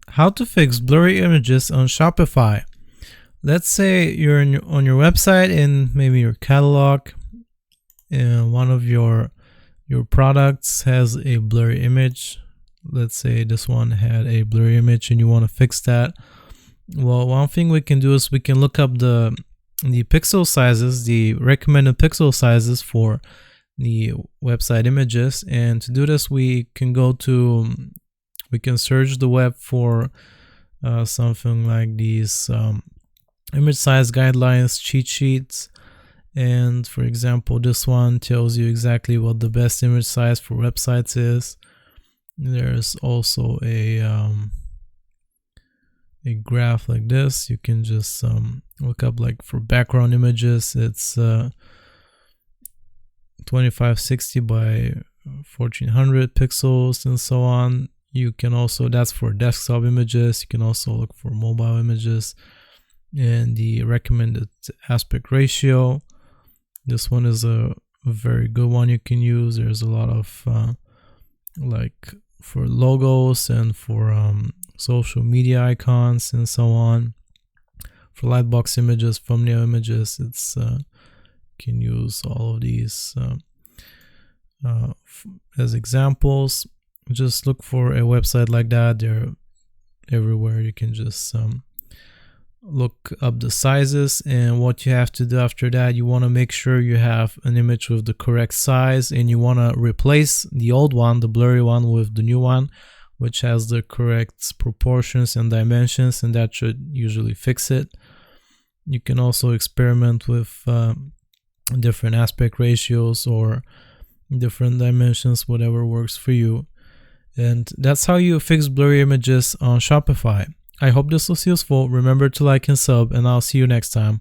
How to fix blurry images on Shopify. Let's say you're on your website and maybe your catalog, and one of your products has a blurry image. Let's say this one had a blurry image and you want to fix that. Well, one thing we can do is we can look up the pixel sizes, the recommended pixel sizes for the website images. And to do this, we can search the web for something like these image size guidelines, cheat sheets. And for example, this one tells you exactly what the best image size for websites is. There's also a graph like this. You can just look up, like for background images, it's 2560 by 1400 pixels and so on. You can also, that's for desktop images. You can also look for mobile images and the recommended aspect ratio. This one is a very good one you can use. There's a lot of like for logos and for social media icons and so on. For lightbox images, thumbnail images, it's can use all of these as examples. Just look for a website like that. They're everywhere. You can just look up the sizes, and what you have to do after that, you want to make sure you have an image with the correct size, and you want to replace the old one, the blurry one, with the new one which has the correct proportions and dimensions, and that should usually fix it. You can also experiment with different aspect ratios or different dimensions, whatever works for you. And that's how you fix blurry images on Shopify. I hope this was useful. Remember to like and sub, and I'll see you next time.